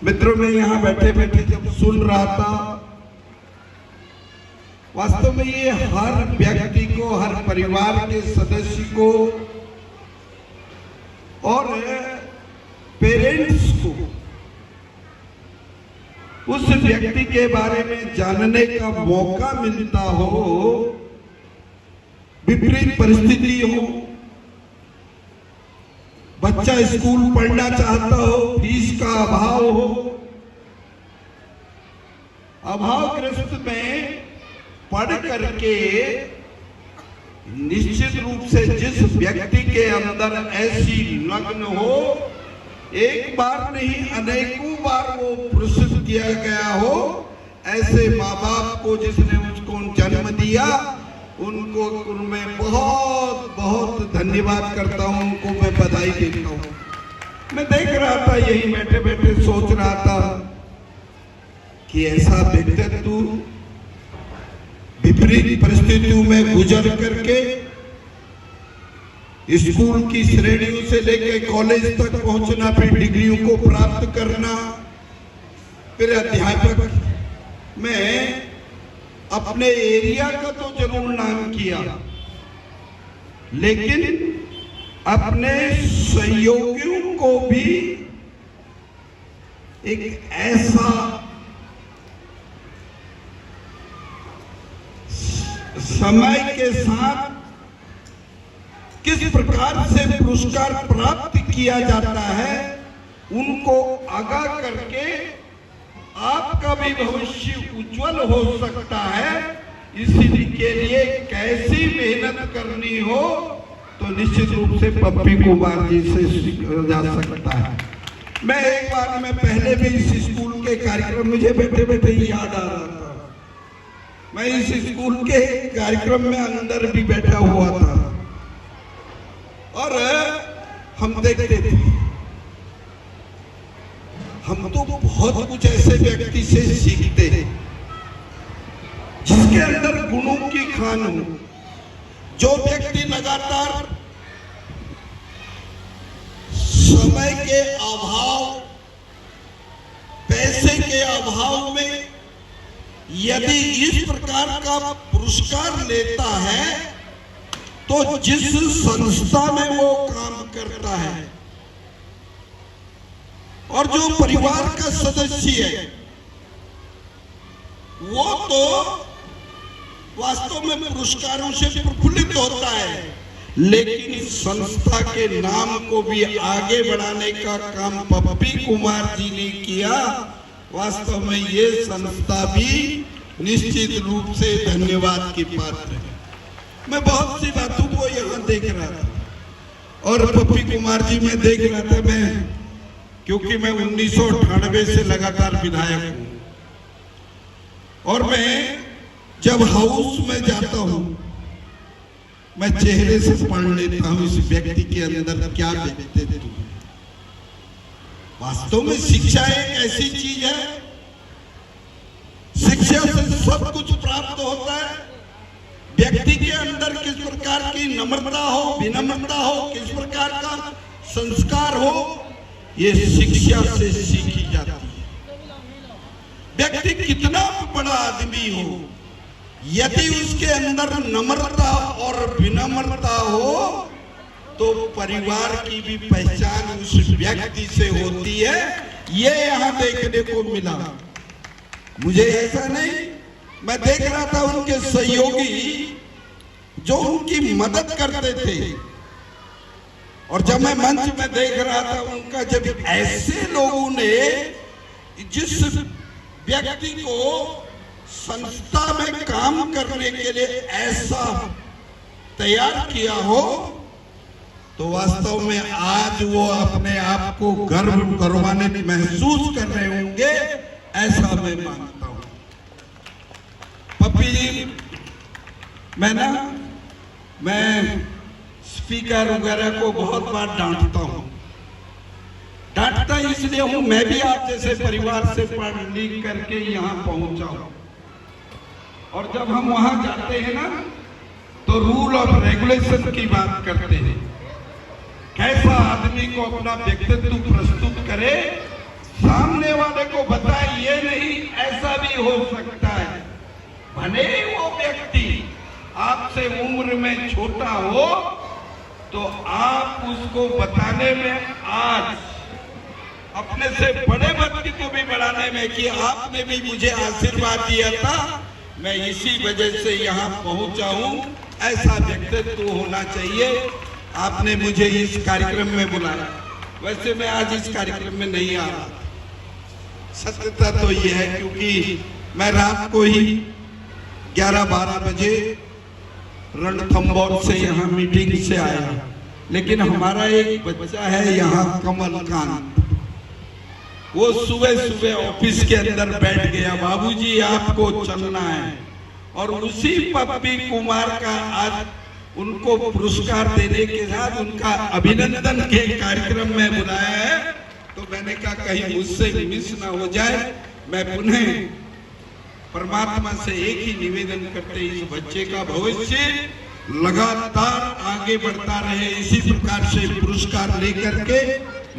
मित्रों, मैं यहाँ बैठे बैठे जब सुन रहा था, वास्तव में ये हर व्यक्ति को, हर परिवार के सदस्य को और पेरेंट्स को उस व्यक्ति के बारे में जानने का मौका मिलता हो, विपरीत परिस्थिति हो, बच्चा स्कूल पढ़ना चाहता हो, फीस का अभाव हो, अभावग्रस्त में पढ़ करके निश्चित रूप से जिस व्यक्ति के अंदर ऐसी लगन हो, एक बार नहीं अनेकों बार वो पुरस्कृत किया गया हो, ऐसे माँ बाप को जिसने उसको जन्म दिया, उनको मैं बहुत बहुत धन्यवाद करता हूँ, उनको मैं बधाई देता हूँ। मैं देख रहा था, यही बैठे बैठे सोच रहा था कि ऐसा व्यक्तित्व विपरीत परिस्थितियों में गुजर करके स्कूल की श्रेणियों से लेकर कॉलेज तक पहुंचना, फिर डिग्रियों को प्राप्त करना, फिर अध्यापक में अपने एरिया का तो जरूर नाम किया, लेकिन अपने सहयोगियों को भी एक ऐसा समय के साथ किस प्रकार से पुरस्कार प्राप्त किया जाता है, उनको आगाह करके आपका भी भविष्य उज्जवल हो सकता है। इसके लिए कैसी मेहनत करनी हो, तो निश्चित रूप से पप्पी कुमार जी से सीखा जा सकता है। मैं एक बार मैं पहले भी इस स्कूल के कार्यक्रम, मुझे बैठे बैठे याद आ रहा था, मैं इस स्कूल के कार्यक्रम में अंदर भी बैठा हुआ था और हम देखते थे, हम तो बहुत कुछ ऐसे व्यक्ति से सीखते हैं जिसके अंदर गुणों की खान हो। जो व्यक्ति लगातार समय के अभाव, पैसे के अभाव में यदि इस प्रकार का पुरस्कार लेता है, तो जिस संस्था में वो काम करता है और जो परिवार का सदस्य है, वो तो वास्तव में पुरस्कारों से प्रफुल्लित होता है, लेकिन संस्था के नाम को भी आगे बढ़ाने का काम पप्पी कुमार जी ने किया। वास्तव में ये संस्था भी निश्चित रूप से धन्यवाद की पात्र है। मैं बहुत सी बातों को यहाँ देख रहा था और पप्पी कुमार जी मैं देख रहा था, मैं क्योंकि मैं 1998 से लगातार विधायक हूँ और मैं जब हाउस में जाता हूँ, मैं चेहरे से पढ़ लेता हूँ इस व्यक्ति के अंदर क्या व्यक्तित्व है। वास्तव में शिक्षा एक ऐसी चीज है, शिक्षा से सब कुछ प्राप्त होता है, व्यक्ति के अंदर किस प्रकार की नम्रता हो, विनम्रता हो, किस प्रकार का संस्कार हो, ये शिक्षा से सीखी जाती है। व्यक्ति कितना बड़ा आदमी हो, यदि उसके अंदर नम्रता और विनम्रता हो तो परिवार की भी पहचान उस व्यक्ति से होती है। ये यहाँ देखने को मिला। मुझे ऐसा नहीं, मैं देख रहा था उनके सहयोगी जो उनकी मदद करते थे, और जब मैं मंच में देख रहा था उनका, जब ऐसे लोगों ने जिस व्यक्ति को संस्था में काम करने के लिए ऐसा तैयार किया हो, तो वास्तव में आज वो अपने आप को गर्व करवाने महसूस कर रहे होंगे, ऐसा मैं मानता हूं। पप्पी जी, मैं स्पीकर वगैरह को बहुत बार डांटता हूं। डांटता इसलिए हूं, मैं भी आप जैसे परिवार से पढ़ लिख करके यहाँ पहुंचा हूं, और जब हम वहां जाते हैं ना, तो रूल और रेगुलेशन की बात करते हैं। कैसा आदमी को अपना व्यक्तित्व प्रस्तुत करे, सामने वाले को बताए ये नहीं ऐसा भी हो सकता है। भले वो व्यक्ति आपसे उम्र में छोटा हो, तो आप उसको बताने में, आज अपने से बड़े व्यक्ति को भी बढ़ाने में कि आपने भी मुझे आशीर्वाद दिया था, मैं इसी वजह से यहाँ पहुंचा हूँ, ऐसा व्यक्तित्व होना चाहिए। आपने मुझे इस कार्यक्रम में बुलाया, वैसे मैं आज इस कार्यक्रम में नहीं आ रहा। सत्यता तो ये है, क्योंकि मैं रात को ही 11-12 बजे रणथंबोर से यहाँ मीटिंग से आया, लेकिन हमारा एक बच्चा है यहाँ, कमलकांत, वो सुबह सुबह ऑफिस के अंदर बैठ गया, बाबूजी आपको चलना है। और उसी पप्पी कुमार का आज उनको पुरस्कार देने के साथ उनका अभिनंदन के कार्यक्रम में बुलाया है। तो मैंने कहा कहीं मुझसे मिस ना हो जाए। मैं पुनः परमात्मा से एक ही निवेदन करते, इस बच्चे का भविष्य लगातार आगे बढ़ता रहे, इसी प्रकार से पुरस्कार लेकर के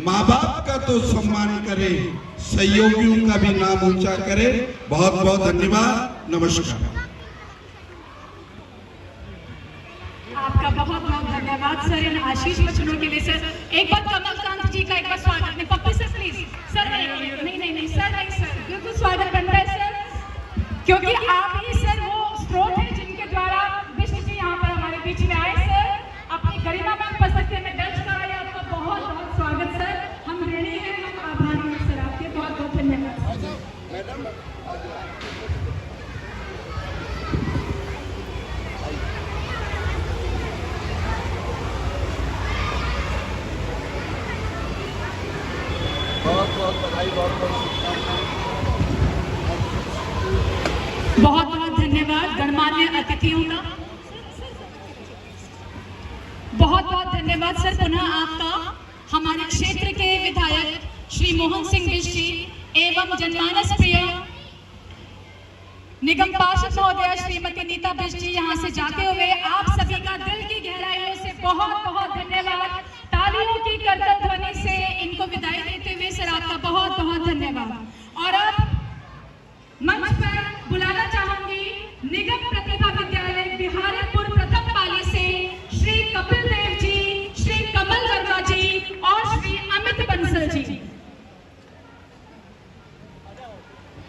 माँ बाप का तो सम्मान करे, सहयोगियों का भी नाम ऊंचा करे। बहुत बहुत धन्यवाद, नमस्कार। आपका बहुत बहुत धन्यवाद सर इन आशीष वचनों के लिए। सर एक बार कमलकांत जी का एक बार स्वागत है। पप्पी सर प्लीज। सर नहीं सर बिल्कुल स्वागत बनता है सर, क्योंकि आप ही सर वो स्रोत है जिनके द्वारा विष्णु जी यहाँ पर हमारे बीच में आए। सर अपनी गरिमा में उपस्थिति में दर्ज कराया, आपका बहुत बहुत स्वागत सर। हम ऋणी हैं, हम आभारी हैं सर आपके। बहुत बहुत धन्यवाद। बहुत बहुत धन्यवाद गणमान्य अतिथियों का। बहुत बहुत धन्यवाद सर पुनः आपका। हमारे क्षेत्र के विधायक श्री मोहन सिंह बिष्ट जी एवं जनमानस प्रिय निगम पार्षद महोदया श्रीमती नीता बिष्ट जी यहाँ से जाते हुए आप सभी का दिल की गहराइयों से बहुत बहुत धन्यवाद। तालियों की करतल ध्वनि से इनको विदाई देते हुए सर आपका बहुत बहुत धन्यवाद। और अब मंच पर बुलाना चाहूंगी निगम प्रतिभा विद्यालय बिहारीपुर प्रथम पाली से श्री कपिल देव जी, श्री कमल वर्मा जी और श्री अमित बंसल जी।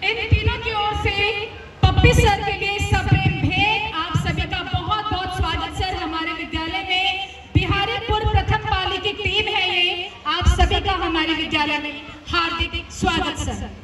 इन तीनों की ओर से पप्पी सर के लिए सप्रेम भेंट। आप सभी का बहुत बहुत स्वागत सर हमारे विद्यालय में। बिहारीपुर प्रथम पाली की टीम है ये, आप सभी का हमारे विद्यालय में हार्दिक स्वागत सर।